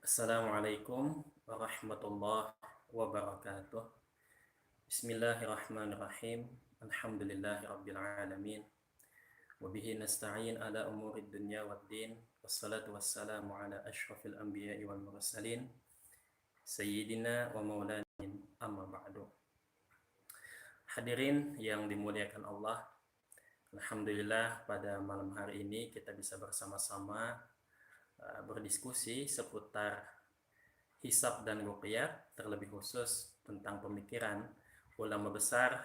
Assalamualaikum warahmatullahi wabarakatuh. Bismillahirrahmanirrahim. Alhamdulillahirabbil alamin. Wa bihi nasta'in ala umurid dunya waddin. Wassalatu wassalamu ala asyrafil anbiya'i wal mursalin. Sayyidina wa maulana amma ba'du. Hadirin yang dimuliakan Allah, alhamdulillah pada malam hari ini kita bisa bersama-sama berdiskusi seputar hisab dan ruqyah, terlebih khusus tentang pemikiran ulama besar,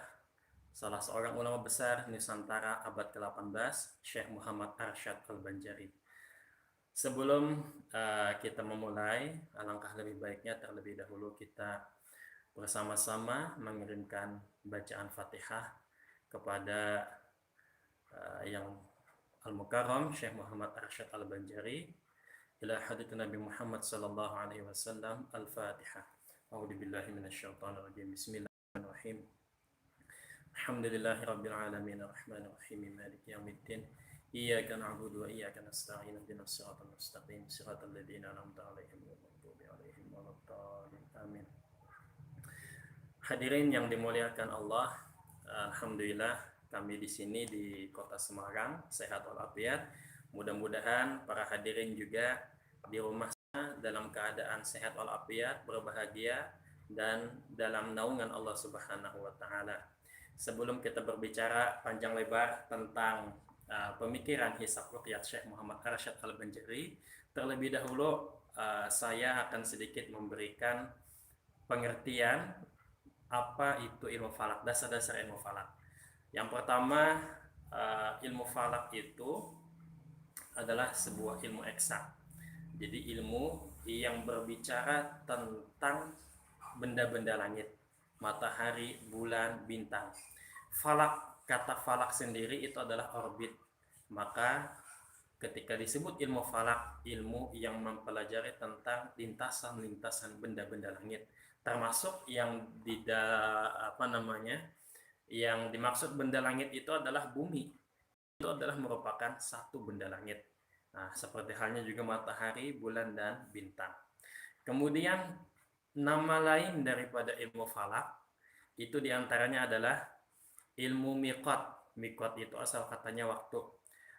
salah seorang ulama besar Nusantara abad ke-18, Syekh Muhammad Arsyad Al-Banjari. Sebelum kita memulai, alangkah lebih baiknya terlebih dahulu kita bersama-sama mengirimkan bacaan Fatihah kepada yang Al-Mukarram Syekh Muhammad Arsyad Al-Banjari. Ila hadits Nabi Muhammad sallallahu alaihi wasallam. Al-Fatihah. A'udzu billahi minasyaitonir rajim. Bismillahirrahmanirrahim. Alhamdulillahirabbil alamin arrahmanir rahim maliki yaumiddin. Iyyaka na'budu wa iyyaka nasta'in. Ihdinas siratal mustaqim. Siratal ladzina an'amta 'alaihim ghairil maghdubi 'alaihim waladdallin. Amin. Hadirin yang dimuliakan Allah, alhamdulillah kami di sini di Kota Semarang sehat walafiat. Mudah-mudahan para hadirin juga di rumah dalam keadaan sehat walafiat, berbahagia dan dalam naungan Allah Subhanahu wa taala. Sebelum kita berbicara panjang lebar tentang pemikiran hisab ruqyah Syekh Muhammad Arsyad Al-Banjari, terlebih dahulu saya akan sedikit memberikan pengertian apa itu ilmu falak, dasar-dasar ilmu falak. Yang pertama, ilmu falak itu adalah sebuah ilmu eksak. Jadi ilmu yang berbicara tentang benda-benda langit, matahari, bulan, bintang. Falak, kata falak sendiri itu adalah orbit. Maka ketika disebut ilmu falak, ilmu yang mempelajari tentang lintasan-lintasan benda-benda langit, termasuk yang yang dimaksud benda langit itu adalah bumi. Itu adalah merupakan satu benda langit. Nah, seperti halnya juga matahari, bulan, dan bintang. Kemudian nama lain daripada ilmu falak itu diantaranya adalah ilmu miqat. Miqat itu asal katanya waktu.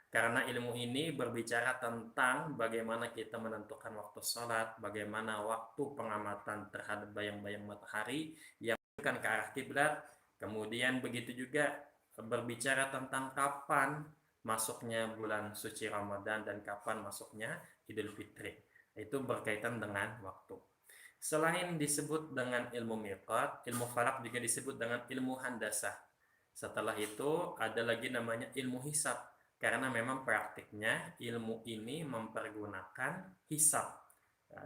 Karena ilmu ini berbicara tentang bagaimana kita menentukan waktu sholat, bagaimana waktu pengamatan terhadap bayang-bayang matahari yang bukan ke arah kiblat. Kemudian begitu juga berbicara tentang kapan masuknya bulan suci Ramadan dan kapan masuknya Idul Fitri. Itu berkaitan dengan waktu. Selain disebut dengan ilmu miqat, ilmu falak juga disebut dengan ilmu handasah. Setelah itu ada lagi namanya ilmu hisab, karena memang praktiknya ilmu ini mempergunakan hisab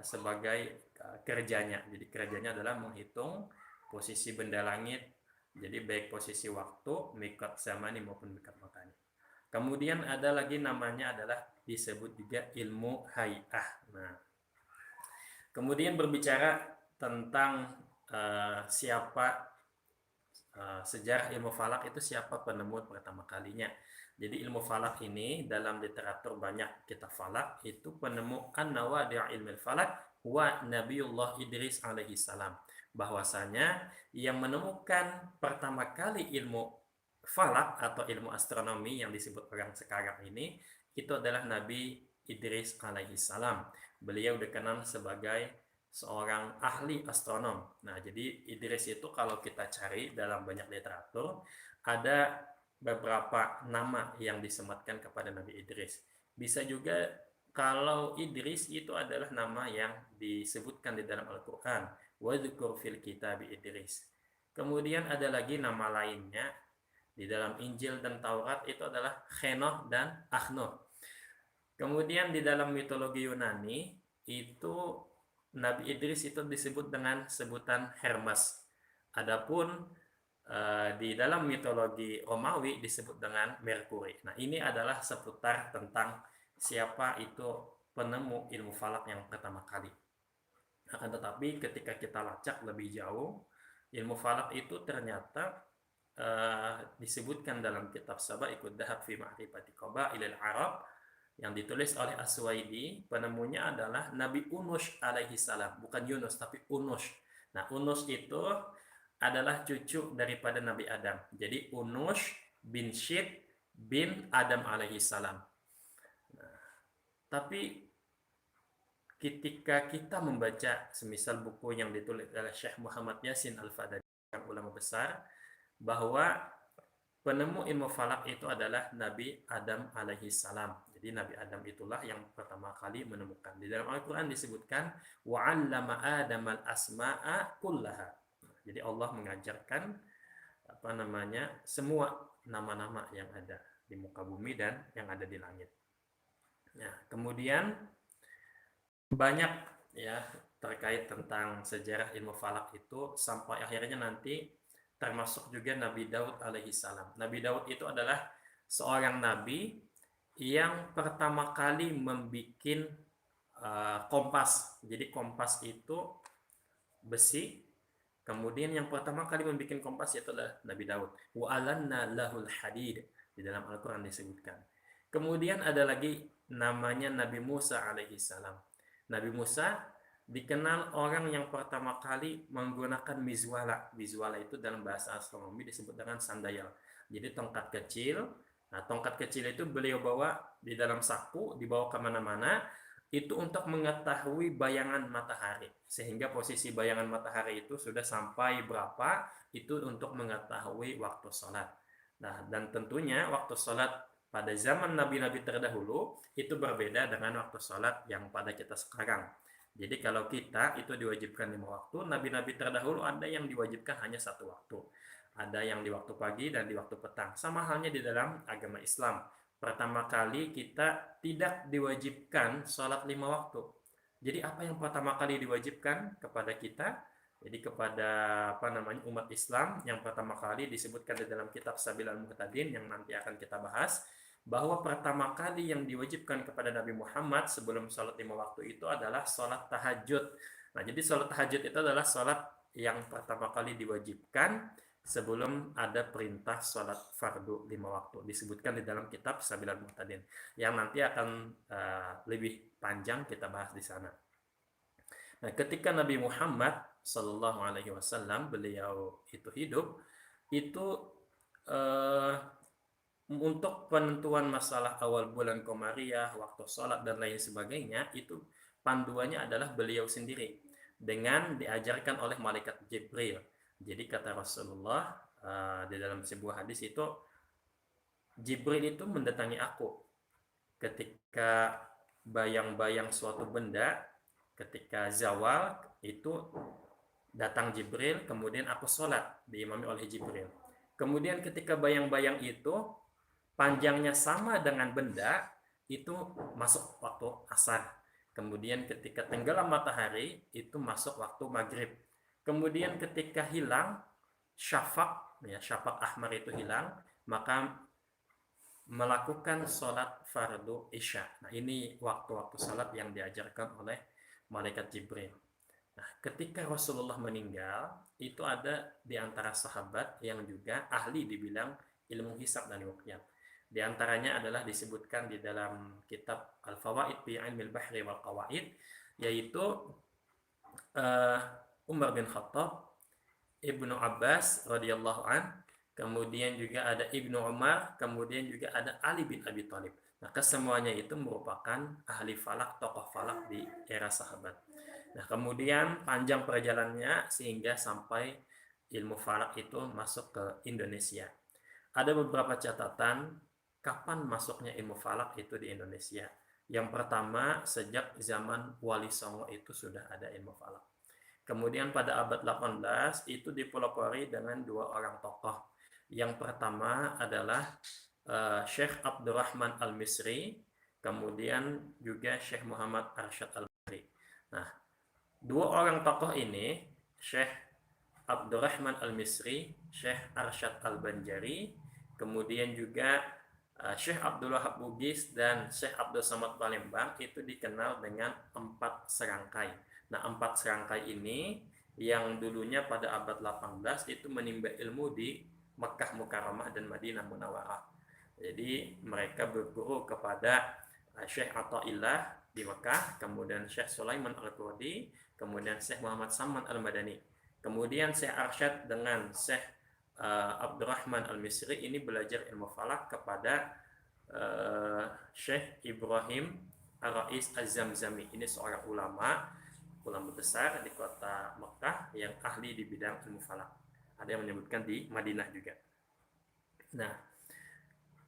sebagai kerjanya. Jadi kerjanya adalah menghitung posisi benda langit. Jadi baik posisi waktu, miqat zamani maupun miqat makani. Kemudian ada lagi namanya adalah disebut juga ilmu hay'ah. Nah, kemudian berbicara tentang siapa sejarah ilmu falak itu, siapa penemu pertama kalinya. Jadi ilmu falak ini dalam literatur banyak kitab falak itu penemu an-nawadi' ilmu falak wa Nabiullah Idris alaihi salam. Bahwasanya yang menemukan pertama kali ilmu falak atau ilmu astronomi yang disebut orang sekarang ini itu adalah Nabi Idris alaihi salam. Beliau dikenal sebagai seorang ahli astronom. Nah, jadi Idris itu kalau kita cari dalam banyak literatur ada beberapa nama yang disematkan kepada Nabi Idris. Bisa juga kalau Idris itu adalah nama yang disebutkan di dalam Al-Qur'an, wa dzkur fil kitab Idris. Kemudian ada lagi nama lainnya di dalam Injil dan Taurat itu adalah Henoh dan Ahnoh. Kemudian di dalam mitologi Yunani itu Nabi Idris itu disebut dengan sebutan Hermes. Adapun di dalam mitologi Romawi disebut dengan Merkuri. Nah, ini adalah seputar tentang siapa itu penemu ilmu falak yang pertama kali. Akan tetapi ketika kita lacak lebih jauh, ilmu falak itu ternyata disebutkan dalam kitab Saba'iqud Dahab fi Ma'rifati Qaba'ilil Arab yang ditulis oleh As-Suwaidi. Penemunya adalah Nabi Unus alaihi salam, bukan Yunus tapi Unus. Nah, Unus itu adalah cucu daripada Nabi Adam. Jadi Unus bin Syed bin Adam alaihi salam. Nah, tapi ketika kita membaca semisal buku yang ditulis oleh Syekh Muhammad Yasin Al-Fadani, yang ulama besar, bahwa penemu ilmu falak itu adalah Nabi Adam alaihi salam. Jadi Nabi Adam itulah yang pertama kali menemukan. Di dalam Al-Quran disebutkan wa'allama Adam al-asma'a kullaha. Jadi Allah mengajarkan semua nama-nama yang ada di muka bumi dan yang ada di langit. Nah, kemudian banyak ya terkait tentang sejarah ilmu falak itu sampai akhirnya nanti termasuk juga Nabi Daud alaihi salam. Nabi Daud itu adalah seorang nabi yang pertama kali membuat kompas. Jadi kompas itu besi. Kemudian yang pertama kali membuat kompas itu adalah Nabi Daud. Wa alanna lahul hadid, di dalam Al-Quran disebutkan. Kemudian ada lagi namanya Nabi Musa alaihi salam. Nabi Musa dikenal orang yang pertama kali menggunakan mizwala. Mizwala itu dalam bahasa astronomi disebut dengan sundial. Jadi tongkat kecil. Nah, tongkat kecil itu beliau bawa di dalam saku, dibawa kemana-mana. Itu untuk mengetahui bayangan matahari. Sehingga posisi bayangan matahari itu sudah sampai berapa, itu untuk mengetahui waktu sholat. Nah, dan tentunya waktu sholat pada zaman nabi-nabi terdahulu itu berbeda dengan waktu sholat yang pada kita sekarang. Jadi kalau kita itu diwajibkan 5 waktu, nabi-nabi terdahulu ada yang diwajibkan hanya 1 waktu. Ada yang di waktu pagi dan di waktu petang. Sama halnya di dalam agama Islam. Pertama kali kita tidak diwajibkan sholat 5 waktu. Jadi apa yang pertama kali diwajibkan kepada kita? Jadi kepada umat Islam yang pertama kali disebutkan di dalam kitab Sabilal Muhtadin yang nanti akan kita bahas, bahwa pertama kali yang diwajibkan kepada Nabi Muhammad sebelum sholat 5 waktu itu adalah sholat tahajud. Nah, jadi sholat tahajud itu adalah sholat yang pertama kali diwajibkan sebelum ada perintah sholat fardu 5 waktu. Disebutkan di dalam kitab Sabilal Muhtadin yang nanti akan lebih panjang kita bahas di sana. Nah, ketika Nabi Muhammad Sallallahu Alaihi Wasallam beliau itu hidup, itu untuk penentuan masalah awal bulan Komariah, waktu sholat dan lain sebagainya, itu panduannya adalah beliau sendiri dengan diajarkan oleh malaikat Jibril. Jadi kata Rasulullah di dalam sebuah hadis itu, Jibril itu mendatangi aku ketika bayang-bayang suatu benda, ketika zawal itu datang Jibril, kemudian aku sholat diimami oleh Jibril. Kemudian ketika bayang-bayang itu panjangnya sama dengan benda, itu masuk waktu asar. Kemudian ketika tenggelam matahari itu masuk waktu maghrib. Kemudian ketika hilang syafaq, syafaq ahmar itu hilang, maka melakukan sholat fardu isya. Nah, ini waktu-waktu sholat yang diajarkan oleh malaikat Jibril. Nah, ketika Rasulullah meninggal, itu ada di antara sahabat yang juga ahli dibilang ilmu hisab dan ruqyah. Di antaranya adalah disebutkan di dalam kitab Al-Fawaid fi Ilmil Bahri wal Qawaid, yaitu Umar bin Khattab, Ibnu Abbas radhiyallahu an, kemudian juga ada Ibnu Umar, kemudian juga ada Ali bin Abi Thalib. Maka semuanya itu merupakan ahli falak, tokoh falak di era sahabat. Nah, kemudian panjang perjalanannya sehingga sampai ilmu falak itu masuk ke Indonesia. Ada beberapa catatan kapan masuknya ilmu falak itu di Indonesia. Yang pertama, sejak zaman Wali Songo itu sudah ada ilmu falak. Kemudian pada abad 18 itu dipelopori dengan 2 orang tokoh. Yang pertama adalah Syekh Abdurrahman Al-Misri, kemudian juga Syekh Muhammad Arsyad Al-Bahri. Nah, 2 orang tokoh ini, Syekh Abdurrahman Al-Misri, Syekh Arsyad Al-Banjari, kemudian juga Syekh Abdul Wahab Bugis dan Syekh Abdul Samad Palembang, itu dikenal dengan 4 serangkai. Nah, 4 serangkai ini yang dulunya pada abad 18 itu menimba ilmu di Mekkah Mukarramah dan Madinah Munawwarah. Jadi mereka berguru kepada Syekh Athaillah di Mekah, kemudian Syekh Sulaiman Al-Qurdi, kemudian Syekh Muhammad Saman Al-Madani. Kemudian Syekh Arsyad dengan Syekh Abdurrahman Al-Misri ini belajar ilmu falak kepada Syekh Ibrahim Ar-Rais Az-Zamzami. Ini seorang ulama besar di kota Mekah yang ahli di bidang ilmu falak. Ada yang menyebutkan di Madinah juga. Nah,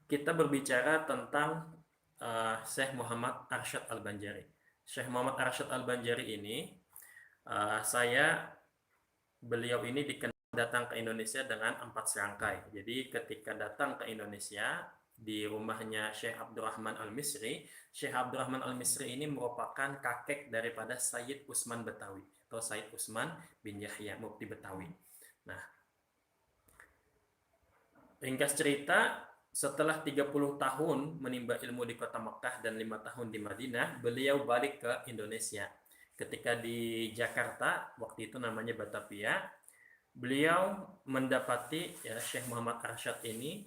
kita berbicara tentang Syekh Muhammad Arsyad Al-Banjari. Syekh Muhammad Arsyad Al-Banjari ini, beliau ini datang ke Indonesia dengan 4 serangkai. Jadi ketika datang ke Indonesia di rumahnya Syekh Abdurrahman Al-Misri, Syekh Abdurrahman Al-Misri ini merupakan kakek daripada Sayyid Utsman Betawi atau Sayyid Utsman bin Yahya Mufti Betawi. Nah, ringkas cerita, setelah 30 tahun menimba ilmu di kota Mekah dan 5 tahun di Madinah, beliau balik ke Indonesia. Ketika di Jakarta, waktu itu namanya Batavia, beliau mendapati, ya, Syekh Muhammad Arsyad ini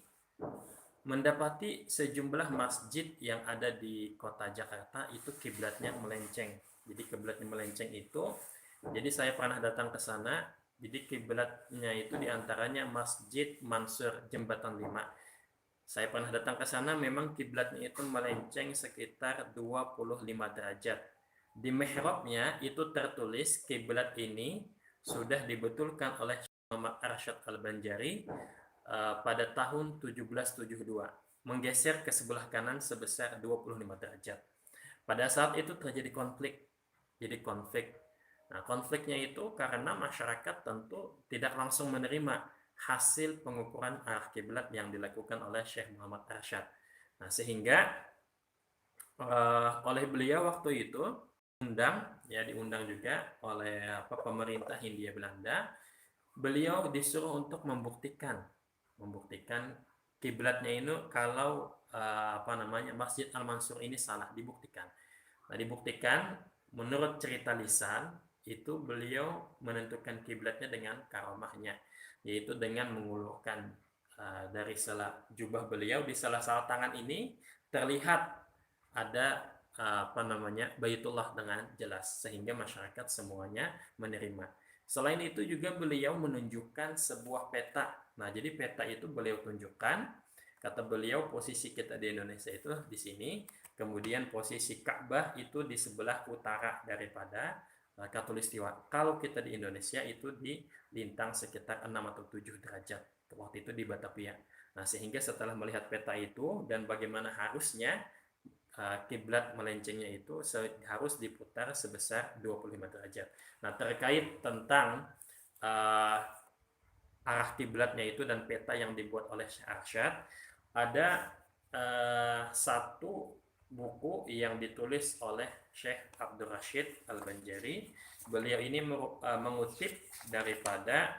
mendapati sejumlah masjid yang ada di kota Jakarta itu kiblatnya melenceng. Jadi kiblatnya melenceng itu, jadi saya pernah datang ke sana, jadi kiblatnya itu diantaranya Masjid Mansur Jembatan 5. Saya pernah datang ke sana, memang kiblatnya itu melenceng sekitar 25 derajat. Di mihrabnya itu tertulis kiblat ini sudah dibetulkan oleh Muhammad Arsyad Al-Banjari pada tahun 1772, menggeser ke sebelah kanan sebesar 25 derajat. Pada saat itu terjadi konflik. Nah, konfliknya itu karena masyarakat tentu tidak langsung menerima hasil pengukuran arah kiblat yang dilakukan oleh Syekh Muhammad Arsyad. Nah, sehingga oleh beliau waktu itu diundang juga oleh pemerintah Hindia Belanda. Beliau disuruh untuk membuktikan kiblatnya ini kalau Masjid Al-Mansur ini salah, dibuktikan. Nah, dibuktikan menurut cerita lisan itu beliau menentukan kiblatnya dengan karamahnya, yaitu dengan mengulurkan dari sela jubah beliau, di salah tangan ini terlihat ada Baitullah dengan jelas, sehingga masyarakat semuanya menerima. Selain itu juga beliau menunjukkan sebuah peta. Nah, jadi peta itu beliau tunjukkan, kata beliau posisi kita di Indonesia itu di sini, kemudian posisi Ka'bah itu di sebelah utara daripada Khatulistiwa. Kalau kita di Indonesia itu di lintang sekitar 6 atau 7 derajat. Waktu itu di Batavia. Nah, sehingga setelah melihat peta itu dan bagaimana harusnya kiblat melencengnya itu harus diputar sebesar 25 derajat. Nah, terkait tentang arah kiblatnya itu dan peta yang dibuat oleh Syekh Arsyad, ada satu buku yang ditulis oleh Syekh Abdul Rashid Al-Banjari. Beliau ini mengutip daripada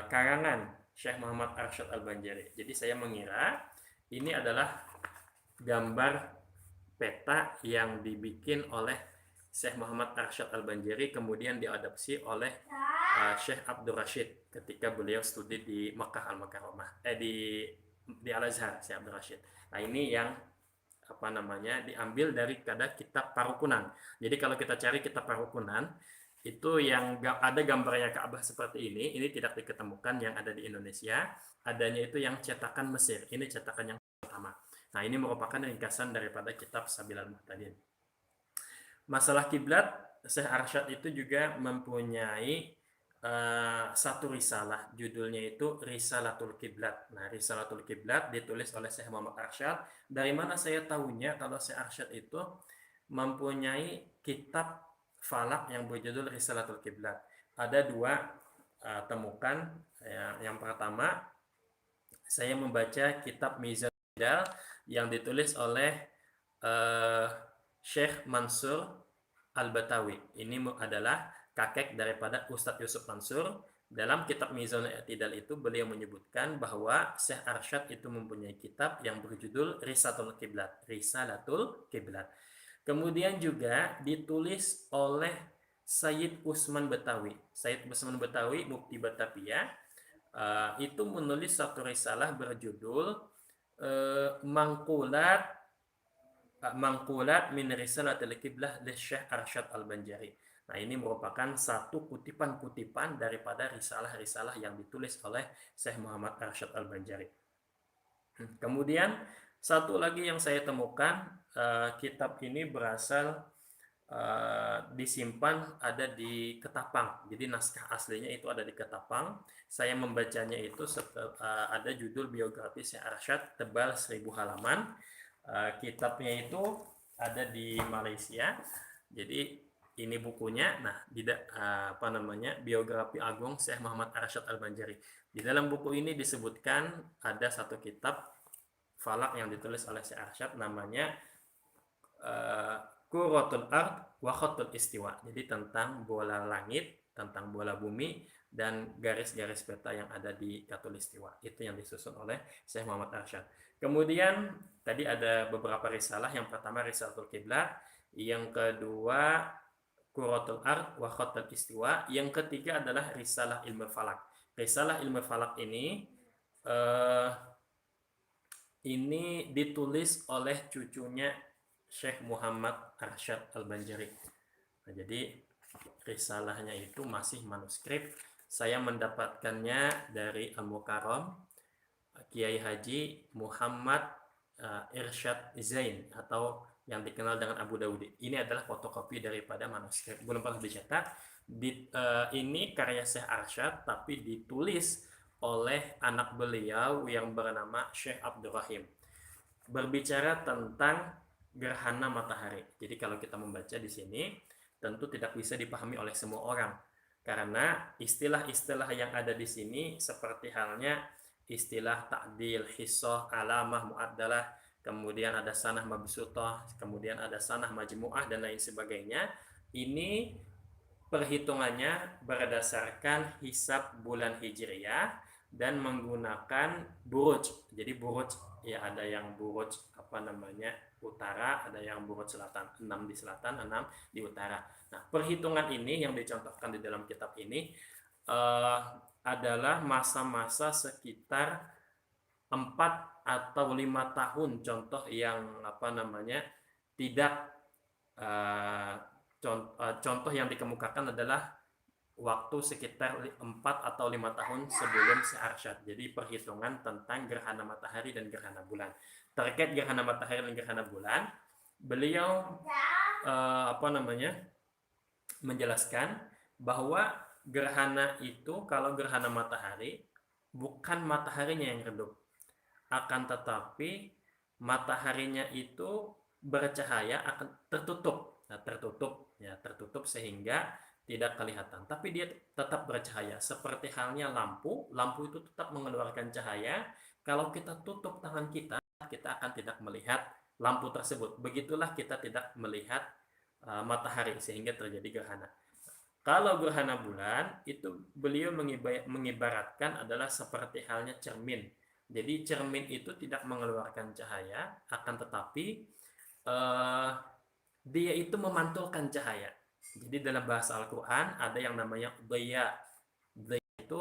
karangan Syekh Muhammad Arsyad Al-Banjari. Jadi saya mengira ini adalah gambar peta yang dibikin oleh Syekh Muhammad Arsyad Al-Banjari, kemudian diadopsi oleh Syekh Abdul Rashid ketika beliau studi di Makkah Al-Mukarramah, di Al-Azhar, Syekh Abdul Rashid. Nah, ini yang diambil dari kitab Parukunan. Jadi kalau kita cari kitab Parukunan, itu yang ada gambarnya Ka'bah seperti ini tidak diketemukan yang ada di Indonesia. Adanya itu yang cetakan Mesir. Ini cetakan yang pertama. Nah, ini merupakan ringkasan daripada kitab Sabilal Muhtadin. Masalah kiblat, Syekh Arsyad itu juga mempunyai satu risalah, judulnya itu Risalatul Kiblat. Nah, Risalatul Kiblat ditulis oleh Syekh Muhammad Arsyad. Dari mana saya tahunya kalau Syekh Arsyad itu mempunyai kitab falak yang berjudul Risalatul Kiblat? Ada dua temukan. Yang pertama, saya membaca kitab Mizan yang ditulis oleh Syekh Mansur Al-Batawi. Ini adalah kakek daripada Ustadz Yusuf Mansur. Dalam kitab Mizanul I'tidal itu beliau menyebutkan bahwa Syekh Arsyad itu mempunyai kitab yang berjudul Risalatul Kiblat. Kemudian juga ditulis oleh Sayyid Utsman Betawi. Sayyid Utsman Betawi, Mufti Batavia, itu menulis satu risalah berjudul Mangkulat Mangkulat min Risalatil Qiblah li Syekh Arsyad Al-Banjari. Nah, ini merupakan satu kutipan-kutipan daripada risalah-risalah yang ditulis oleh Syekh Muhammad Arsyad Al-Banjari. Kemudian satu lagi yang saya temukan, kitab ini berasal disimpan ada di Ketapang. Jadi naskah aslinya itu ada di Ketapang. Saya membacanya itu ada judul biografi Syekh Arsyad, tebal 1000 halaman. Kitabnya itu ada di Malaysia. Jadi ini bukunya. Nah, biografi agung Syekh Muhammad Arsyad Al-Banjari. Di dalam buku ini disebutkan ada satu kitab falak yang ditulis oleh Syekh Arsyad, namanya Kuratul Ard wa Khatul Istiwa. Jadi tentang bola langit, tentang bola bumi, dan garis-garis peta yang ada di Khatulistiwa. Itu yang disusun oleh Syekh Muhammad Arsyad. Kemudian tadi ada beberapa risalah. Yang pertama Risalatul Qiblat, yang kedua Kuratul Ard wa Khatul Istiwa, yang ketiga adalah Risalah Ilmu Falak. Risalah Ilmu Falak ini ditulis oleh cucunya Syekh Muhammad Arsyad Al-Banjari. Nah, jadi risalahnya itu masih manuskrip. Saya mendapatkannya dari Al-Mukarram Kiai Haji Muhammad Irsyad Zain, atau yang dikenal dengan Abu Daudi. Ini adalah fotokopi daripada manuskrip, belum pernah dicetak. Ini karya Syekh Arsyad, tapi ditulis oleh anak beliau yang bernama Syekh Abdurrahim. Berbicara tentang gerhana matahari. Jadi kalau kita membaca di sini, tentu tidak bisa dipahami oleh semua orang, karena istilah-istilah yang ada di sini seperti halnya istilah ta'dil, hissoh, alamah, mu'addalah, kemudian ada sanah mabsutah, kemudian ada sanah majmu'ah, dan lain sebagainya. Ini perhitungannya berdasarkan hisab bulan Hijriyah dan menggunakan buruj. Jadi buruj ya, ada yang buruj utara, ada yang buruj selatan, 6 di selatan, 6 di utara. Nah, perhitungan ini yang dicontohkan di dalam kitab ini adalah masa-masa sekitar 4 atau 5 tahun. Contoh yang tidak contoh yang dikemukakan adalah waktu sekitar 4 atau 5 tahun sebelum Syekh Arsyad. Jadi perhitungan tentang gerhana matahari dan gerhana bulan. Terkait gerhana matahari dan gerhana bulan, beliau menjelaskan bahwa gerhana itu, kalau gerhana matahari, bukan mataharinya yang redup, akan tetapi mataharinya itu bercahaya akan tertutup. Nah, tertutup sehingga tidak kelihatan, tapi dia tetap bercahaya. Seperti halnya lampu itu tetap mengeluarkan cahaya. Kalau kita tutup tangan kita akan tidak melihat lampu tersebut. Begitulah kita tidak melihat matahari sehingga terjadi gerhana. Kalau gerhana bulan itu beliau mengibaratkan adalah seperti halnya cermin. Jadi cermin itu tidak mengeluarkan cahaya, akan tetapi dia itu memantulkan cahaya. Jadi dalam bahasa Al-Quran ada yang namanya dhaya. Dhaya itu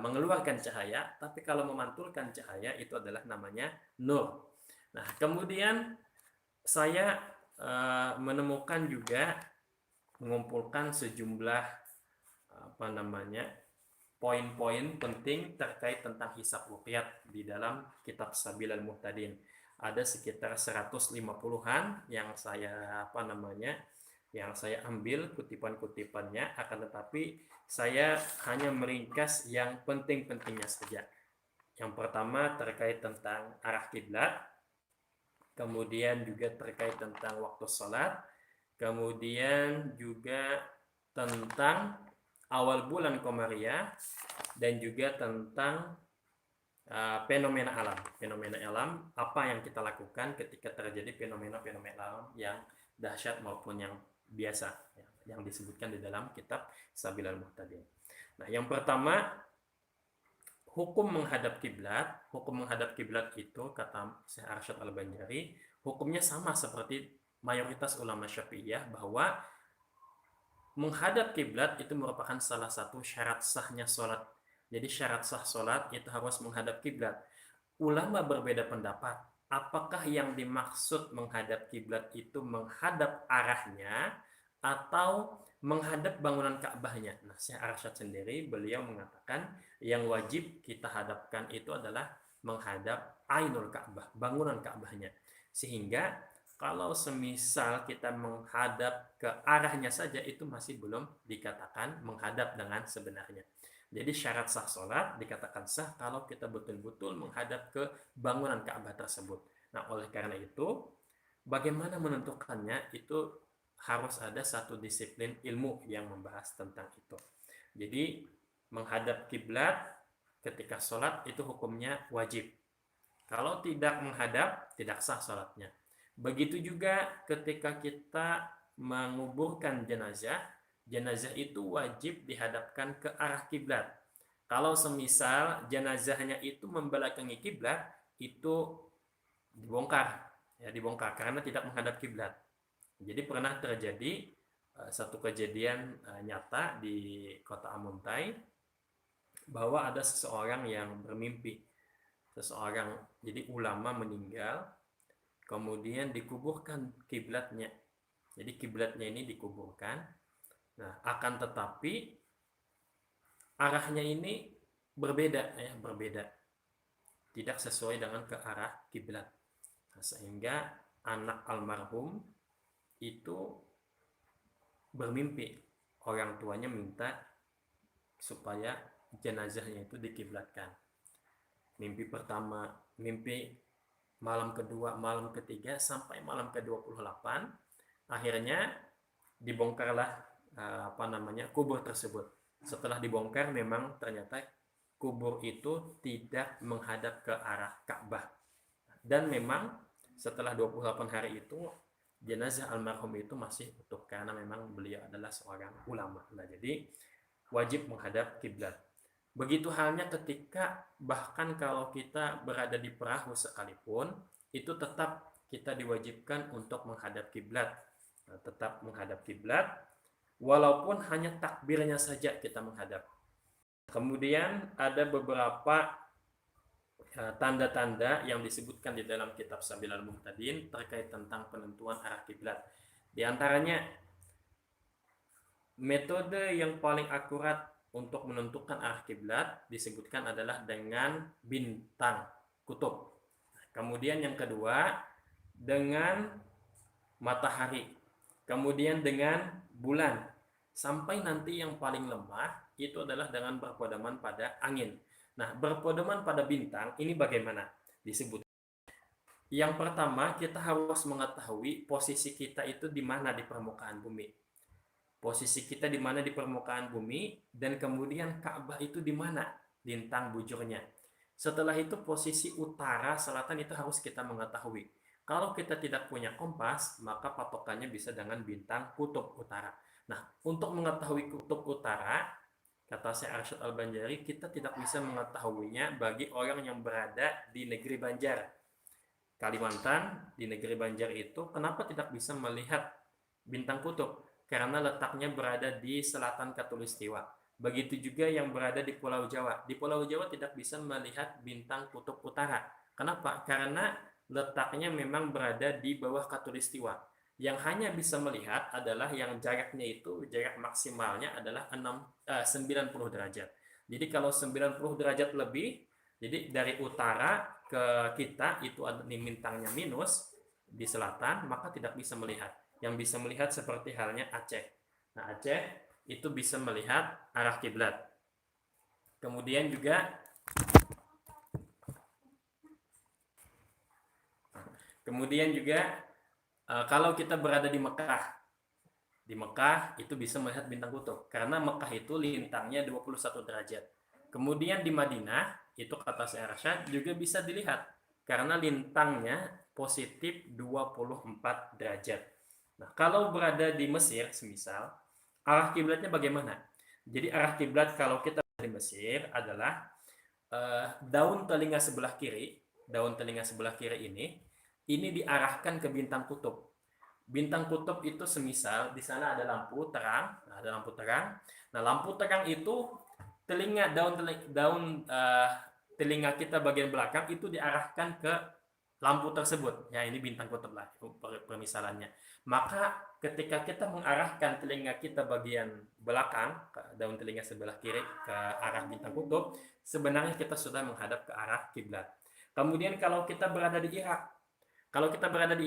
mengeluarkan cahaya, tapi kalau memantulkan cahaya itu adalah namanya nur. Nah, kemudian saya menemukan juga, mengumpulkan sejumlah poin-poin penting terkait tentang hisab ruqyat di dalam kitab Sabilal Muhtadin. Ada sekitar 150-an yang saya ambil kutipan-kutipannya, akan tetapi saya hanya meringkas yang penting-pentingnya saja. Yang pertama terkait tentang arah kiblat, kemudian juga terkait tentang waktu sholat, kemudian juga tentang awal bulan Qamariyah, dan juga tentang fenomena alam, apa yang kita lakukan ketika terjadi fenomena-fenomena alam yang dahsyat maupun yang biasa, yang disebutkan di dalam kitab Sabilal Muhtadin. Nah, yang pertama, hukum menghadap kiblat. Hukum menghadap kiblat itu, kata Syekh Arsyad Al-Banjari, hukumnya sama seperti mayoritas ulama Syafi'iyah, bahwa menghadap kiblat itu merupakan salah satu syarat sahnya sholat. Jadi syarat sah sholat itu harus menghadap kiblat. Ulama berbeda pendapat apakah yang dimaksud menghadap kiblat itu menghadap arahnya atau menghadap bangunan Ka'bahnya? Nah, Syekh Arsyad sendiri beliau mengatakan yang wajib kita hadapkan itu adalah menghadap Ainul Ka'bah, bangunan Ka'bahnya. Sehingga kalau semisal kita menghadap ke arahnya saja itu masih belum dikatakan menghadap dengan sebenarnya. Jadi syarat sah sholat dikatakan sah kalau kita betul-betul menghadap ke bangunan Ka'bah tersebut. Nah, oleh karena itu, bagaimana menentukannya itu harus ada satu disiplin ilmu yang membahas tentang itu. Jadi, menghadap kiblat ketika sholat itu hukumnya wajib. Kalau tidak menghadap, tidak sah sholatnya. Begitu juga ketika kita menguburkan jenazah, jenazah itu wajib dihadapkan ke arah kiblat. Kalau semisal jenazahnya itu membelakangi kiblat, itu dibongkar, ya dibongkar karena tidak menghadap kiblat. Jadi pernah terjadi satu kejadian nyata di kota Amuntai bahwa ada seseorang yang bermimpi, seseorang jadi ulama meninggal, kemudian dikuburkan kiblatnya. Jadi kiblatnya ini dikuburkan. Nah, akan tetapi arahnya ini berbeda, ya, berbeda. Tidak sesuai dengan ke arah kiblat. Nah, sehingga anak almarhum itu bermimpi, orang tuanya minta supaya jenazahnya itu dikiblatkan. Mimpi pertama, mimpi malam kedua, malam ketiga, sampai malam ke-28, akhirnya dibongkarlah kubur tersebut. Setelah dibongkar memang ternyata kubur itu tidak menghadap ke arah Ka'bah. Dan memang setelah 28 hari itu jenazah almarhum itu masih utuh karena memang beliau adalah seorang ulama. Nah, jadi wajib menghadap kiblat. Begitu halnya ketika bahkan kalau kita berada di perahu sekalipun, itu tetap kita diwajibkan untuk menghadap kiblat. Nah, tetap menghadap kiblat walaupun hanya takbirnya saja kita menghadap. Kemudian ada beberapa tanda-tanda yang disebutkan di dalam kitab Sabilal Muhtadin terkait tentang penentuan arah kiblat. Di antaranya metode yang paling akurat untuk menentukan arah kiblat disebutkan adalah dengan bintang kutub. Kemudian yang kedua dengan matahari. Kemudian dengan bulan. Sampai nanti yang paling lemah itu adalah dengan berpedoman pada angin. Nah, berpedoman pada bintang ini bagaimana? Disebut. Yang pertama, kita harus mengetahui posisi kita itu di mana di permukaan bumi. Posisi kita di mana di permukaan bumi, dan kemudian Ka'bah itu di mana lintang bujurnya. Setelah itu posisi utara, selatan itu harus kita mengetahui. Kalau kita tidak punya kompas, maka patokannya bisa dengan bintang kutub utara. Nah, untuk mengetahui kutub utara, kata Syekh Arsyad Al-Banjari, kita tidak bisa mengetahuinya bagi orang yang berada di negeri Banjar. Kalimantan, di negeri Banjar itu, kenapa tidak bisa melihat bintang kutub? Karena letaknya berada di selatan Khatulistiwa. Begitu juga yang berada di Pulau Jawa. Di Pulau Jawa tidak bisa melihat bintang kutub utara. Kenapa? Karena letaknya memang berada di bawah Khatulistiwa. Yang hanya bisa melihat adalah yang jaraknya itu, jarak maksimalnya adalah 90 derajat. Jadi kalau 90 derajat lebih, jadi dari utara ke kita itu ada bintangnya minus di selatan, maka tidak bisa melihat. Yang bisa melihat seperti halnya Aceh. Nah, Aceh itu bisa melihat arah kiblat. Kemudian juga kalau kita berada di Mekah itu bisa melihat bintang kutub karena Mekah itu lintangnya 21 derajat. Kemudian di Madinah itu kata Syekh Arsyad juga bisa dilihat karena lintangnya positif 24 derajat. Nah, kalau berada di Mesir semisal, arah kiblatnya bagaimana? Jadi arah kiblat kalau kita di Mesir adalah daun telinga sebelah kiri ini diarahkan ke bintang kutub. Bintang kutub itu semisal di sana ada lampu terang, Nah, lampu terang itu telinga kita bagian belakang itu diarahkan ke lampu tersebut, ya ini bintang kutub lah permisalannya. Maka ketika kita mengarahkan telinga kita bagian belakang, daun telinga sebelah kiri ke arah bintang kutub, sebenarnya kita sudah menghadap ke arah kiblat. Kemudian kalau kita berada di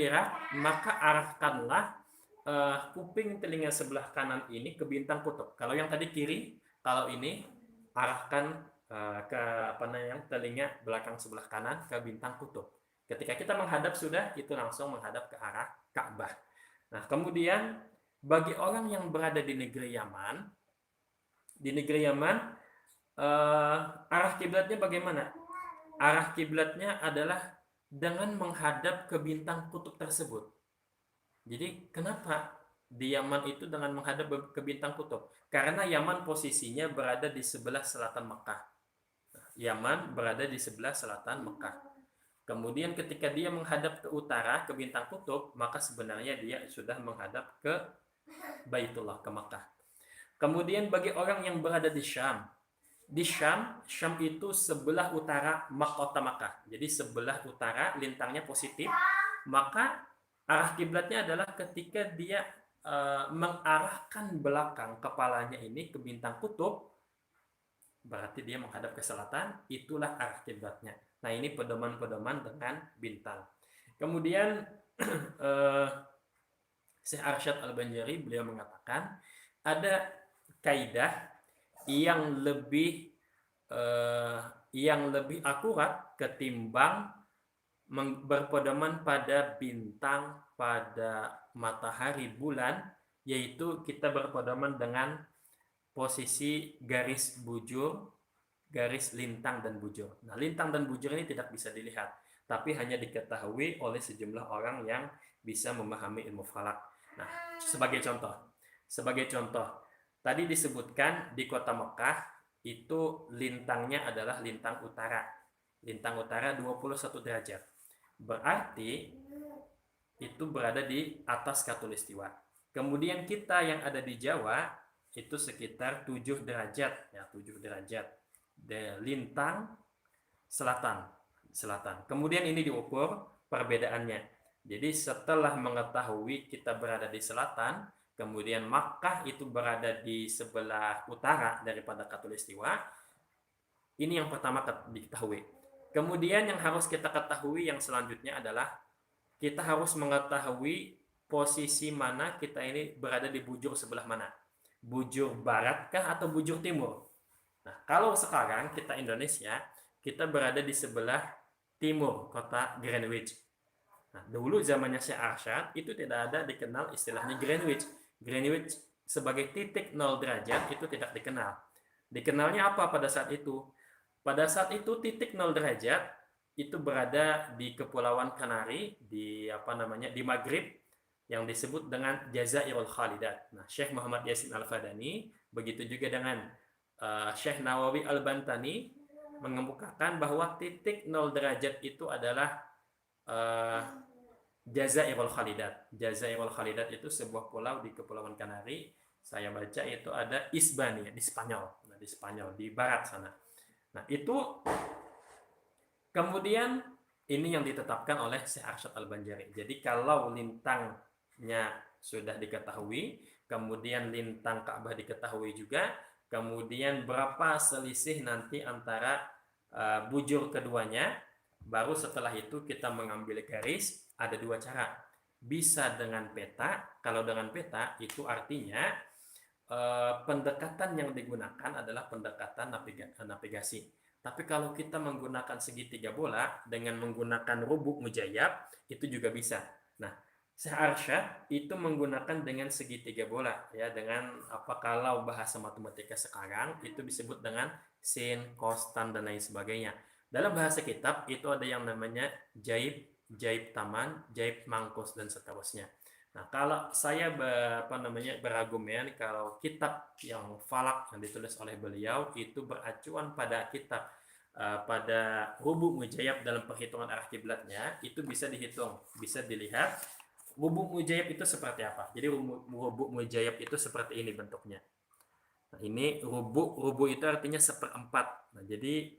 Irak, maka arahkanlah kuping telinga sebelah kanan ini ke bintang kutub. Kalau yang tadi kiri, kalau ini arahkan ke telinga belakang sebelah kanan ke bintang kutub. Ketika kita menghadap sudah, itu langsung menghadap ke arah Ka'bah. Nah, kemudian bagi orang yang berada di negeri Yaman, arah kiblatnya bagaimana? Arah kiblatnya adalah dengan menghadap ke bintang kutub tersebut. Jadi kenapa di Yaman itu dengan menghadap ke bintang kutub? Karena Yaman posisinya berada di sebelah selatan Mekah. Yaman berada di sebelah selatan Mekah. Kemudian ketika dia menghadap ke utara, ke bintang kutub, maka sebenarnya dia sudah menghadap ke Baitullah, ke Mekah. Kemudian bagi orang yang berada di Syam itu sebelah utara kota Makkah. Jadi sebelah utara lintangnya positif, maka arah kiblatnya adalah ketika dia mengarahkan belakang kepalanya ini ke bintang kutub, berarti dia menghadap ke selatan, itulah arah kiblatnya. Nah, ini pedoman-pedoman dengan bintang. Kemudian Syekh Arsyad Al-Banjari beliau mengatakan ada kaidah yang lebih akurat ketimbang berpedoman pada bintang, pada matahari, bulan, yaitu kita berpedoman dengan posisi garis bujur, garis lintang dan bujur. Nah, lintang dan bujur ini tidak bisa dilihat, tapi hanya diketahui oleh sejumlah orang yang bisa memahami ilmu falak. Nah, sebagai contoh, tadi disebutkan di kota Mekah itu lintangnya adalah lintang utara. Lintang utara 21 derajat. Berarti itu berada di atas khatulistiwa. Kemudian kita yang ada di Jawa itu sekitar 7 derajat, ya 7 derajat. Lintang selatan. Kemudian ini diukur perbedaannya. Jadi setelah mengetahui kita berada di selatan, kemudian Makkah itu berada di sebelah utara daripada khatulistiwa, ini yang pertama diketahui. Kemudian yang harus kita ketahui yang selanjutnya adalah kita harus mengetahui posisi mana kita ini berada di bujur sebelah mana. Bujur baratkah atau bujur timur? Nah, kalau sekarang kita Indonesia, kita berada di sebelah timur kota Greenwich. Nah, dulu zamannya Syekh Arsyad itu tidak ada dikenal istilahnya Greenwich. Greenwich sebagai titik 0 derajat itu tidak dikenal. Dikenalnya apa pada saat itu? Pada saat itu titik 0 derajat itu berada di Kepulauan Kanari, di Maghrib, yang disebut dengan Jazairul Khalidat. Nah, Syekh Muhammad Yasin Al-Fadani, begitu juga dengan Syekh Nawawi Al-Bantani mengemukakan bahwa titik 0 derajat itu adalah Jazairul Khalidat. Jazairul Khalidat itu sebuah pulau di Kepulauan Kanari. Saya baca itu ada Isbania di Spanyol. Nah, di Spanyol, di barat sana. Nah, itu kemudian ini yang ditetapkan oleh Syekh Arsyad Al-Banjari. Jadi kalau lintangnya sudah diketahui, kemudian lintang Ka'bah diketahui juga, kemudian berapa selisih nanti antara bujur keduanya, baru setelah itu kita mengambil garis. Ada 2 cara. Bisa dengan peta. Kalau dengan peta itu artinya pendekatan yang digunakan adalah pendekatan navigasi. Tapi kalau kita menggunakan segitiga bola dengan menggunakan rubuk mujayyab, itu juga bisa. Nah, Syekh Arsyad itu menggunakan dengan segitiga bola, ya, dengan kalau bahasa matematika sekarang itu disebut dengan sin, cos, tan, dan lain sebagainya. Dalam bahasa kitab itu ada yang namanya jaib taman, jaib mangkos, dan seterusnya. Nah, kalau saya berargumen kalau kitab yang falak yang ditulis oleh beliau itu beracuan pada kitab pada rubuk mujayyab dalam perhitungan arah kiblatnya, itu bisa dihitung, bisa dilihat rubuk mujayyab itu seperti apa. Jadi rubuk mujayyab itu seperti ini bentuknya. Nah, ini rubuk itu artinya 1/4. Nah, jadi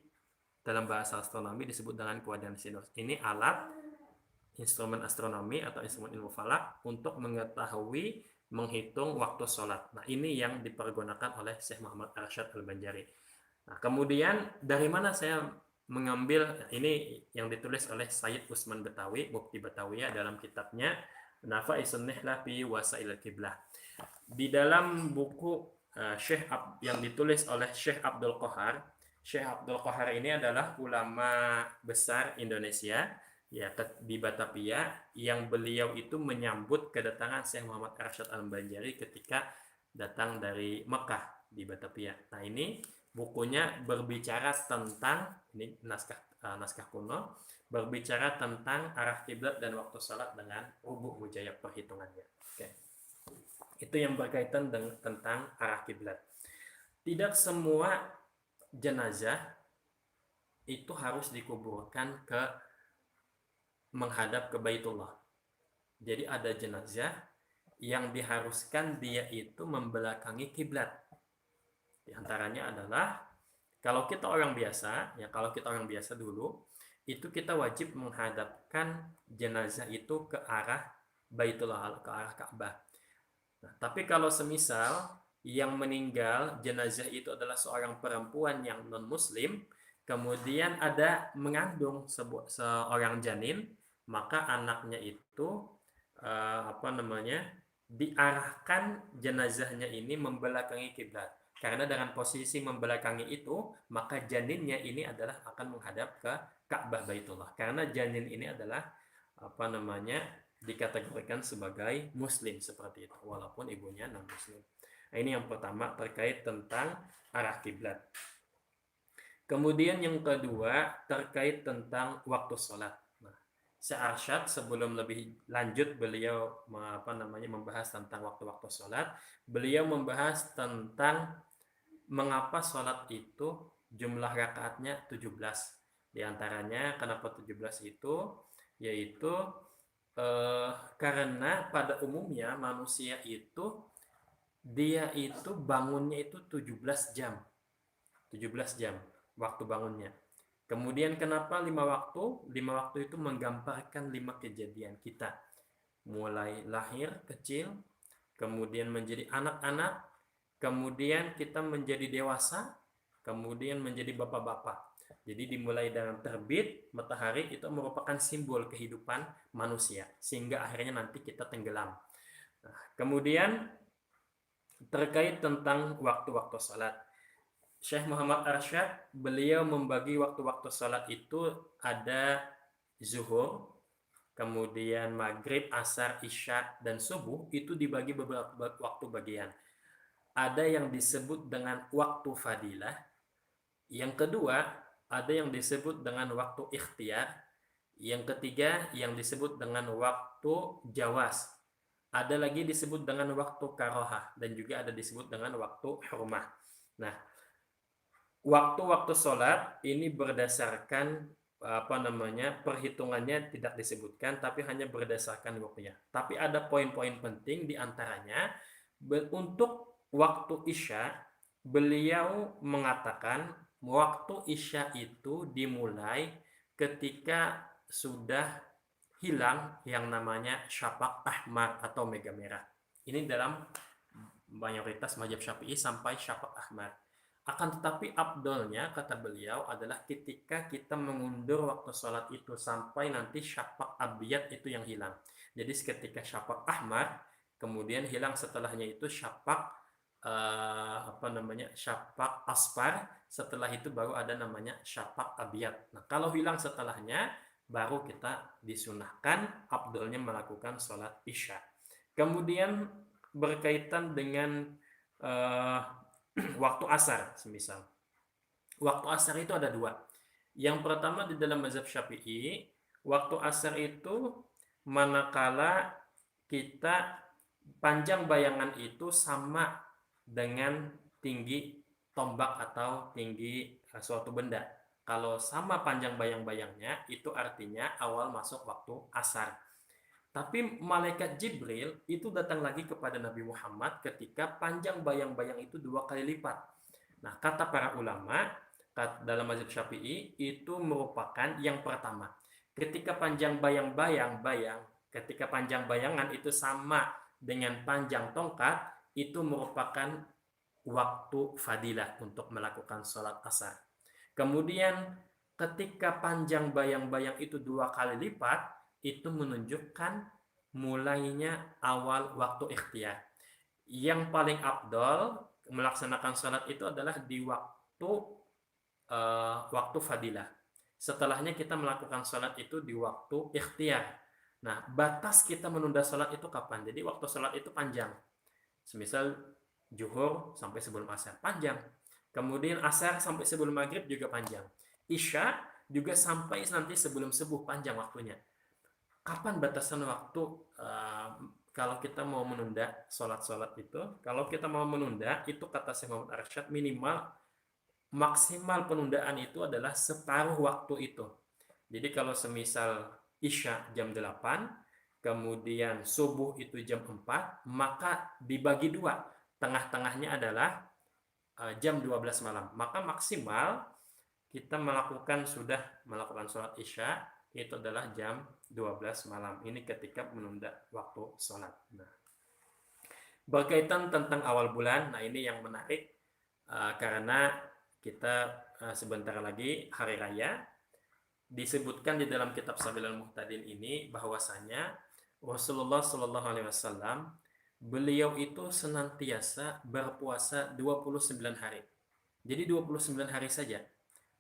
dalam bahasa astronomi disebut dengan kuadran sinus. Ini alat instrumen astronomi atau instrumen ilmu falak untuk mengetahui menghitung waktu sholat. Nah, ini yang dipergunakan oleh Syekh Muhammad Arsyad Al-Banjari. Nah, kemudian dari mana saya mengambil ini yang ditulis oleh Sayyid Usman Betawi, Mufti Batawiyah dalam kitabnya Nafa'isun Nihlah fi Wasail Qiblah. Di dalam buku yang ditulis oleh Syekh Abdul Qahar. Syekh Abdul Qahar ini adalah ulama besar Indonesia ya di Batavia yang beliau itu menyambut kedatangan Syekh Muhammad Arsyad Al-Banjari ketika datang dari Mekah di Batavia. Nah, ini bukunya berbicara tentang ini naskah kuno berbicara tentang arah kiblat dan waktu salat dengan rubuk mujayyab perhitungannya. Oke. Itu yang berkaitan dengan tentang arah kiblat. Tidak semua jenazah itu harus dikuburkan menghadap ke Baitullah. Jadi ada jenazah yang diharuskan dia itu membelakangi kiblat. Di antaranya adalah kalau kita orang biasa dulu, itu kita wajib menghadapkan jenazah itu ke arah Baitullah, ke arah Ka'bah. Nah, tapi kalau semisal yang meninggal jenazah itu adalah seorang perempuan yang non-muslim, kemudian ada mengandung seorang janin, maka anaknya itu diarahkan jenazahnya ini membelakangi kiblat. Karena dengan posisi membelakangi itu, maka janinnya ini adalah akan menghadap ke Ka'bah Baitullah. Karena janin ini adalah dikategorikan sebagai muslim seperti itu, walaupun ibunya non muslim. Nah, ini yang pertama terkait tentang arah kiblat. Kemudian yang kedua terkait tentang waktu sholat. Nah, Syekh Arsyad sebelum lebih lanjut beliau membahas tentang waktu-waktu sholat, beliau membahas tentang mengapa sholat itu jumlah rakaatnya 17. Di antaranya kenapa 17 itu yaitu karena pada umumnya manusia itu dia itu bangunnya itu 17 jam waktu bangunnya. Kemudian kenapa 5 waktu? 5 waktu itu menggambarkan 5 kejadian kita. Mulai lahir kecil, kemudian menjadi anak-anak, kemudian kita menjadi dewasa, kemudian menjadi bapak-bapak. Jadi dimulai dengan terbit matahari itu merupakan simbol kehidupan manusia sehingga akhirnya nanti kita tenggelam. Nah, kemudian terkait tentang waktu-waktu salat, Syekh Muhammad Arsyad beliau membagi waktu-waktu salat itu ada zuhur, kemudian maghrib, asar, isya, dan subuh itu dibagi beberapa waktu bagian. Ada yang disebut dengan waktu fadilah. Yang kedua ada yang disebut dengan waktu ikhtiar. Yang ketiga yang disebut dengan waktu jawas. Ada lagi disebut dengan waktu karohah dan juga ada disebut dengan waktu hurmah. Nah, waktu-waktu sholat ini berdasarkan perhitungannya tidak disebutkan, tapi hanya berdasarkan waktunya. Tapi ada poin-poin penting diantaranya untuk waktu isya beliau mengatakan waktu isya itu dimulai ketika sudah hilang yang namanya syafaq ahmar atau mega merah. Ini dalam mayoritas mazhab Syafi'i sampai syafaq ahmar. Akan tetapi abdolnya kata beliau adalah ketika kita mengundur waktu sholat itu sampai nanti syafaq abyad itu yang hilang. Jadi ketika syafaq ahmar kemudian hilang setelahnya itu syafaq syafaq asfar, setelah itu baru ada namanya syafaq abyad. Nah, kalau hilang setelahnya baru kita disunahkan abdulnya melakukan sholat isya. Kemudian berkaitan dengan waktu asar semisal. Waktu asar itu ada dua. Yang pertama di dalam mazhab Syafi'i, waktu asar itu manakala kita panjang bayangan itu sama dengan tinggi tombak atau tinggi suatu benda. Kalau sama panjang bayang-bayangnya itu artinya awal masuk waktu asar. Tapi malaikat Jibril itu datang lagi kepada Nabi Muhammad ketika panjang bayang-bayang itu 2 kali lipat. Nah, kata para ulama dalam mazhab Syafi'i itu merupakan yang pertama. Ketika panjang ketika panjang bayangan itu sama dengan panjang tongkat, itu merupakan waktu fadilah untuk melakukan sholat asar. Kemudian ketika panjang bayang-bayang itu 2 kali lipat, itu menunjukkan mulainya awal waktu ikhtiar. Yang paling afdol melaksanakan sholat itu adalah di waktu fadilah. Setelahnya kita melakukan sholat itu di waktu ikhtiar. Nah, batas kita menunda sholat itu kapan? Jadi waktu sholat itu panjang. Semisal zuhur sampai sebelum asar, panjang. Kemudian asar sampai sebelum maghrib juga panjang. Isya juga sampai nanti sebelum subuh, panjang waktunya. Kapan batasan waktu kalau kita mau menunda sholat-sholat itu? Kalau kita mau menunda, itu kata Syekh Muhammad Arsyad, maksimal penundaan itu adalah separuh waktu itu. Jadi kalau semisal Isya jam 8, kemudian subuh itu jam 4, maka dibagi 2. Tengah-tengahnya adalah jam 12 malam. Maka maksimal kita sudah melakukan sholat Isya itu adalah jam 12 malam. Ini ketika menunda waktu sholat. Nah, berkaitan tentang awal bulan, nah ini yang menarik karena kita sebentar lagi hari raya. Disebutkan di dalam kitab Sabilul Muhtadin ini bahwasanya Rasulullah Shallallahu Alaihi Wasallam beliau itu senantiasa berpuasa 29 hari. Jadi 29 hari saja.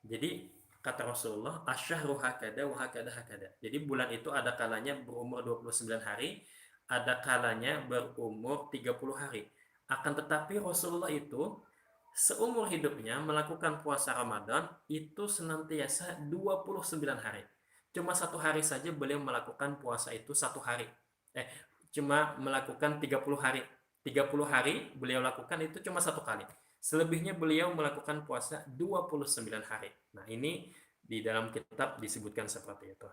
Jadi kata Rasulullah, asyhru hakada wa hakada hakada. Jadi bulan itu ada kalanya berumur 29 hari, ada kalanya berumur 30 hari. Akan tetapi Rasulullah itu seumur hidupnya melakukan puasa Ramadan itu senantiasa 29 hari. Cuma 1 hari saja beliau melakukan puasa itu 1 hari. Cuma melakukan 30 hari. 30 hari beliau lakukan itu cuma 1 kali. Selebihnya beliau melakukan puasa 29 hari. Nah, ini di dalam kitab disebutkan seperti itu.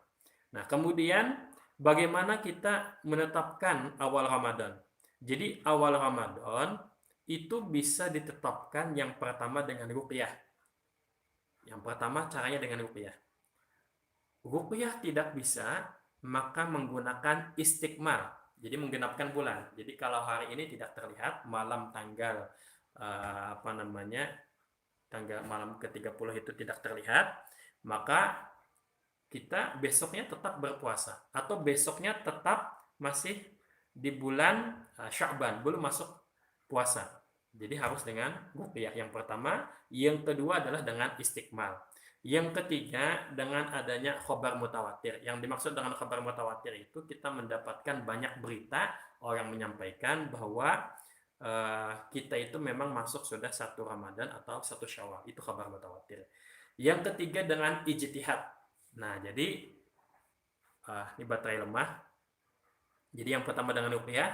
Nah, kemudian bagaimana kita menetapkan awal Ramadan? Jadi awal Ramadan itu bisa ditetapkan yang pertama dengan ruqyah. Yang pertama caranya dengan ruqyah. Ruqyah tidak bisa, maka menggunakan istiqmal. Jadi menggenapkan bulan. Jadi kalau hari ini tidak terlihat, malam tanggal malam ke-30 itu tidak terlihat, maka kita besoknya tetap berpuasa atau besoknya tetap masih di bulan Sya'ban, belum masuk puasa. Jadi harus dengan ruqyah yang pertama, yang kedua adalah dengan istiqmal. Yang ketiga dengan adanya khabar mutawatir. Yang dimaksud dengan khabar mutawatir itu kita mendapatkan banyak berita orang menyampaikan bahwa kita itu memang masuk sudah 1 Ramadan atau 1 Syawal. Itu khabar mutawatir. Yang ketiga dengan ijtihad. Nah, jadi ini baterai lemah. Jadi yang pertama dengan ruqyah,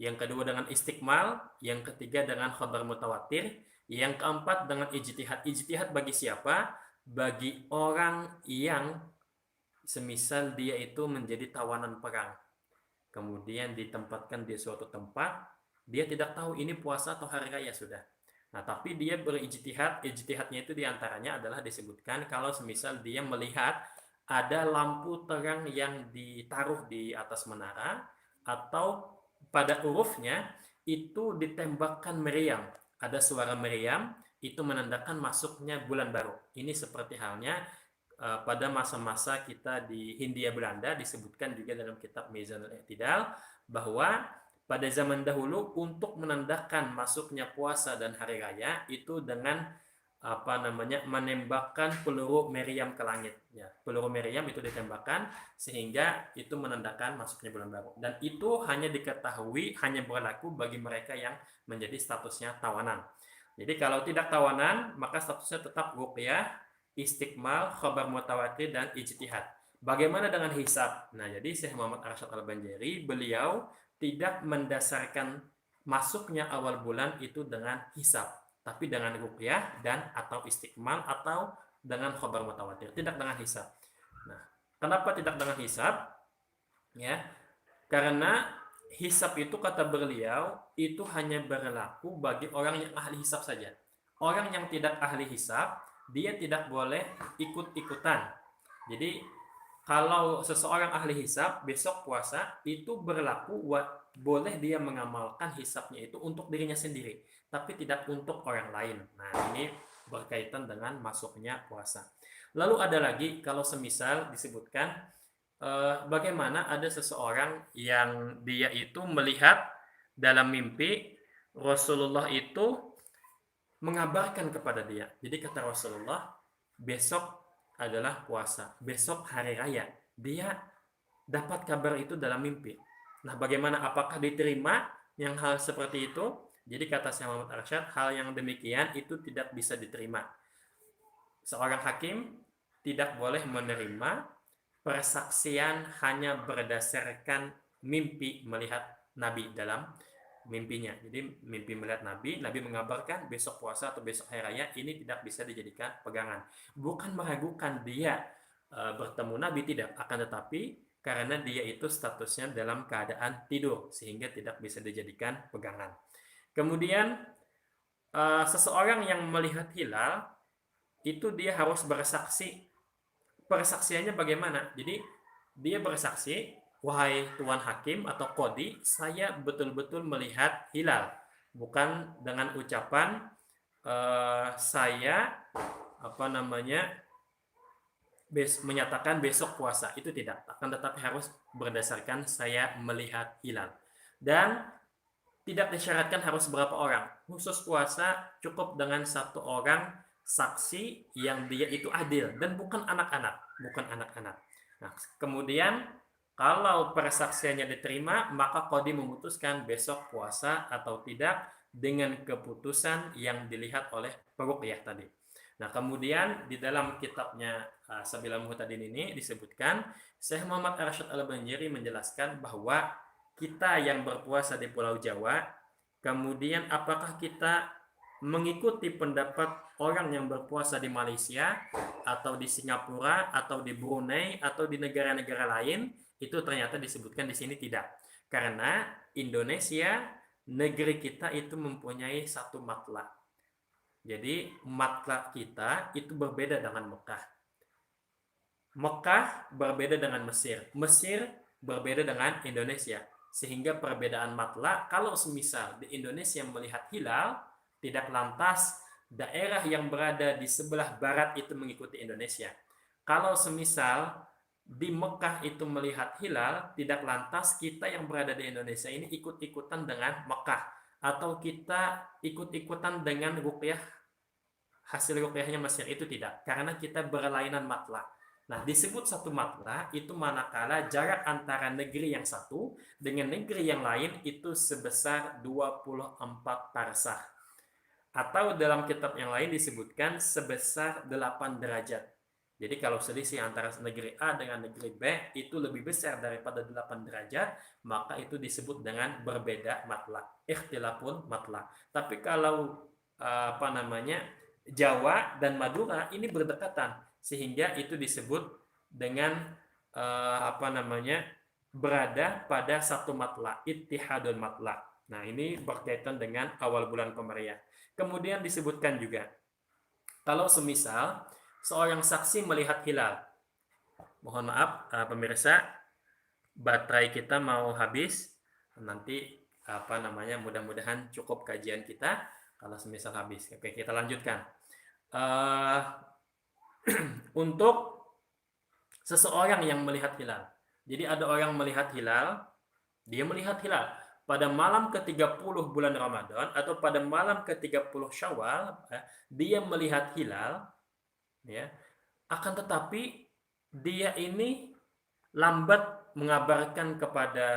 yang kedua dengan istiqmal, yang ketiga dengan khabar mutawatir, yang keempat dengan ijtihad. Ijtihad bagi siapa? Bagi orang yang semisal dia itu menjadi tawanan perang. Kemudian ditempatkan di suatu tempat, dia tidak tahu ini puasa atau hari raya sudah. Nah, tapi dia berijtihad, ijtihadnya itu diantaranya adalah disebutkan kalau semisal dia melihat ada lampu terang yang ditaruh di atas menara, atau pada urufnya itu ditembakkan meriam, ada suara meriam, itu menandakan masuknya bulan baru. Ini seperti halnya pada masa-masa kita di Hindia Belanda, disebutkan juga dalam kitab Mizanul I'tidal bahwa pada zaman dahulu untuk menandakan masuknya puasa dan hari raya itu dengan menembakkan peluru meriam ke langit. Ya, peluru meriam itu ditembakkan sehingga itu menandakan masuknya bulan baru. Dan itu hanya diketahui, hanya berlaku bagi mereka yang menjadi statusnya tawanan. Jadi kalau tidak tawanan, maka statusnya tetap ruqyah, istiqmal, khabar mutawatir, dan ijtihad. Bagaimana dengan hisab? Nah, jadi Syekh Muhammad Arsyad Al-Banjari, beliau tidak mendasarkan masuknya awal bulan itu dengan hisab, tapi dengan ruqyah dan atau istiqmal atau dengan khabar mutawatir, tidak dengan hisab. Nah, kenapa tidak dengan hisab? Ya, karena hisab itu kata beliau itu hanya berlaku bagi orang yang ahli hisab saja. Orang yang tidak ahli hisab dia tidak boleh ikut-ikutan. Jadi Kalau seseorang ahli hisab besok puasa itu berlaku boleh dia mengamalkan hisabnya itu untuk dirinya sendiri, tapi tidak untuk orang lain. Nah, ini berkaitan dengan masuknya puasa. Lalu ada lagi kalau semisal disebutkan bagaimana ada seseorang yang dia itu melihat dalam mimpi Rasulullah itu mengabarkan kepada dia. Jadi kata Rasulullah, besok adalah puasa, besok hari raya. Dia dapat kabar itu dalam mimpi. Nah, bagaimana, apakah diterima yang hal seperti itu? Jadi kata Syekh Muhammad Arsyad, hal yang demikian itu tidak bisa diterima. Seorang hakim tidak boleh menerima persaksian hanya berdasarkan mimpi melihat Nabi dalam mimpinya. Jadi mimpi melihat Nabi, Nabi mengabarkan besok puasa atau besok hari raya, ini tidak bisa dijadikan pegangan. Bukan meragukan dia bertemu Nabi, tidak, akan tetapi karena dia itu statusnya dalam keadaan tidur sehingga tidak bisa dijadikan pegangan. Kemudian seseorang yang melihat hilal itu dia harus bersaksi. Persaksiannya bagaimana? Jadi dia bersaksi, wahai Tuan Hakim atau Qadi, saya betul-betul melihat hilal, bukan dengan ucapan saya menyatakan besok puasa, itu tidak, akan tetapi harus berdasarkan saya melihat hilal. Dan tidak disyaratkan harus berapa orang, khusus puasa cukup dengan satu orang saksi yang dia itu adil dan bukan anak-anak. Nah, kemudian kalau persaksiannya diterima, maka qadhi memutuskan besok puasa atau tidak dengan keputusan yang dilihat oleh peruqyah tadi. Nah, kemudian di dalam kitabnya Sabilul Muhtadin ini disebutkan, Syekh Muhammad Arsyad Al-Banjari menjelaskan bahwa kita yang berpuasa di Pulau Jawa, kemudian apakah kita mengikuti pendapat orang yang berpuasa di Malaysia atau di Singapura atau di Brunei atau di negara-negara lain, itu ternyata disebutkan di sini tidak. Karena Indonesia, negeri kita itu mempunyai satu matla. Jadi matla kita itu berbeda dengan Mekah. Mekah berbeda dengan Mesir. Mesir berbeda dengan Indonesia. Sehingga perbedaan matla, kalau semisal di Indonesia melihat hilal, tidak lantas daerah yang berada di sebelah barat itu mengikuti Indonesia. Kalau semisal di Mekah itu melihat hilal, tidak lantas kita yang berada di Indonesia ini ikut-ikutan dengan Mekah, atau kita ikut-ikutan dengan ruqyah, hasil ruqyahnya Mesir, itu tidak, karena kita berlainan matla. Nah, disebut satu matla itu manakala jarak antara negeri yang satu dengan negeri yang lain itu sebesar 24 parsah. Atau dalam kitab yang lain disebutkan sebesar 8 derajat. Jadi kalau selisih antara negeri A dengan negeri B itu lebih besar daripada 8 derajat, maka itu disebut dengan berbeda matla, ikhtilafun matla. Tapi kalau Jawa dan Madura ini berdekatan, sehingga itu disebut dengan berada pada satu matla, ittihadul matla. Nah, ini berkaitan dengan awal bulan Qamariah. Kemudian disebutkan juga, kalau semisal seorang saksi melihat hilal, mohon maaf pemirsa, baterai kita mau habis, nanti mudah-mudahan cukup kajian kita kalau semisal habis. Oke, kita lanjutkan. Untuk seseorang yang melihat hilal, jadi ada orang melihat hilal, dia melihat hilal pada malam ke-30 bulan Ramadan atau pada malam ke-30 Syawal, dia melihat hilal, ya. Akan tetapi dia ini lambat mengabarkan kepada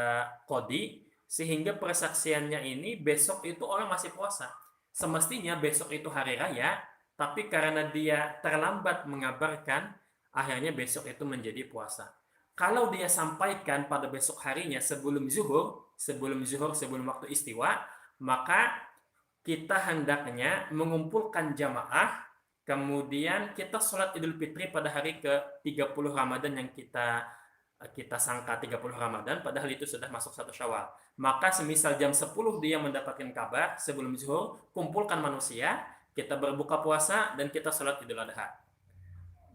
qadhi, sehingga persaksiannya ini besok itu orang masih puasa. Semestinya besok itu hari raya, tapi karena dia terlambat mengabarkan, akhirnya besok itu menjadi puasa. Kalau dia sampaikan pada besok harinya sebelum zuhur, sebelum waktu istiwa, maka kita hendaknya mengumpulkan jamaah, kemudian kita sholat Idul Fitri pada hari ke-30 Ramadan yang kita sangka 30 Ramadan, padahal itu sudah masuk 1 Syawal. Maka semisal jam 10 dia mendapatkan kabar sebelum zuhur, kumpulkan manusia, kita berbuka puasa dan kita sholat Idul Adha.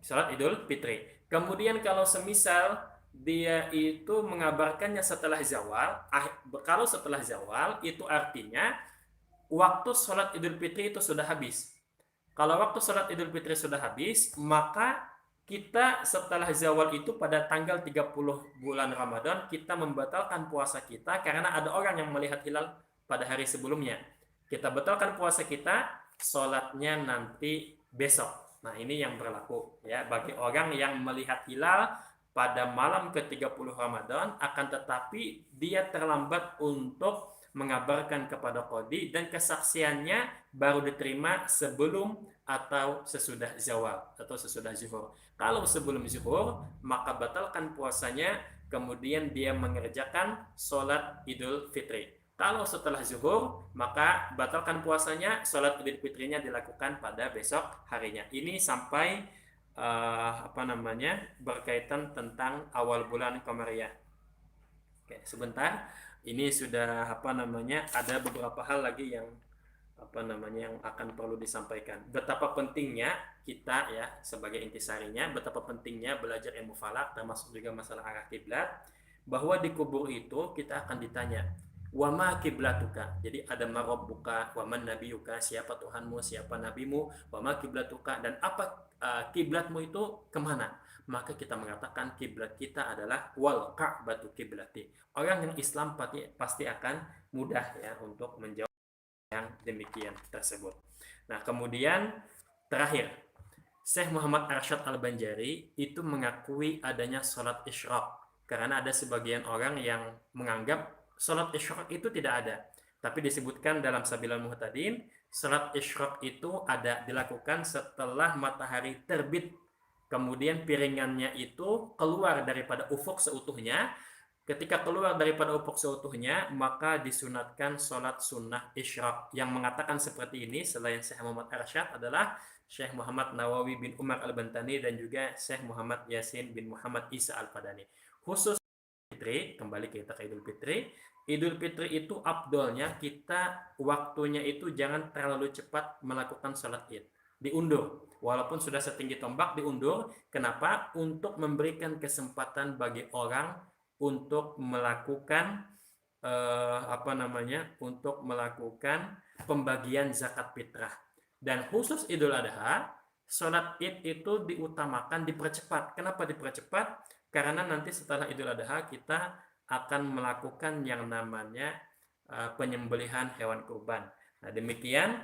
Sholat Idul Fitri. Kemudian kalau semisal dia itu mengabarkannya setelah zawal, kalau setelah zawal itu artinya waktu sholat Idul Fitri itu sudah habis. Kalau waktu sholat Idul Fitri sudah habis, maka kita setelah zawal itu pada tanggal 30 bulan Ramadan, kita membatalkan puasa kita karena ada orang yang melihat hilal pada hari sebelumnya. Kita batalkan puasa kita, sholatnya nanti besok. Nah, ini yang berlaku ya bagi orang yang melihat hilal pada malam ke-30 Ramadan, akan tetapi dia terlambat untuk mengabarkan kepada qadi dan kesaksiannya baru diterima sebelum atau sesudah zawal atau sesudah zuhur. Kalau sebelum zuhur, maka batalkan puasanya, kemudian dia mengerjakan sholat Idul Fitri. Kalau setelah zuhur, maka batalkan puasanya, sholat Idul Fitrinya dilakukan pada besok harinya. Ini sampai berkaitan tentang awal bulan Qamariyah. Oke, sebentar. Ini sudah ada beberapa hal lagi yang yang akan perlu disampaikan. Betapa pentingnya kita ya sebagai intisarinya, betapa pentingnya belajar ilmu falak termasuk juga masalah arah kiblat, bahwa di kubur itu kita akan ditanya wama kiblatuka. Jadi ada marabbuka, waman nabiyuka, siapa Tuhanmu, siapa nabimu, wama kiblatuka, dan apa kiblatmu itu kemana. Maka kita mengatakan kiblat kita adalah wal ka'batu kiblati. Orang yang Islam pasti akan mudah ya untuk menjawab yang demikian tersebut. Nah, kemudian terakhir, Syekh Muhammad Arsyad Al-Banjari itu mengakui adanya sholat isyraq karena ada sebagian orang yang menganggap sholat isyraq itu tidak ada. Tapi disebutkan dalam Sabilul Muhtadin, sholat isyraq itu ada dilakukan setelah matahari terbit. Kemudian piringannya itu keluar daripada ufuk seutuhnya. Ketika keluar daripada ufuk seutuhnya, maka disunatkan sholat sunnah isyraq. Yang mengatakan seperti ini selain Syekh Muhammad Arsyad adalah Syekh Muhammad Nawawi bin Umar Al-Bantani dan juga Syekh Muhammad Yasin bin Muhammad Isa Al-Fadani. Khusus Fitri, kembali kita ke Idul Fitri. Idul Fitri itu afdolnya kita waktunya itu jangan terlalu cepat melakukan sholat id. Diundur. Walaupun sudah setinggi tombak, diundur. Kenapa? Untuk memberikan kesempatan bagi orang untuk melakukan untuk melakukan pembagian zakat fitrah. Dan khusus Idul Adha, sholat id itu diutamakan, dipercepat. Kenapa dipercepat? Karena nanti setelah Idul Adha kita akan melakukan yang namanya penyembelihan hewan kurban. Nah, demikian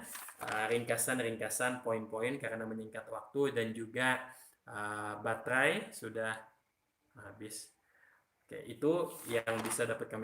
ringkasan-ringkasan poin-poin karena menyingkat waktu dan juga baterai sudah habis. Oke, itu yang bisa dapat kami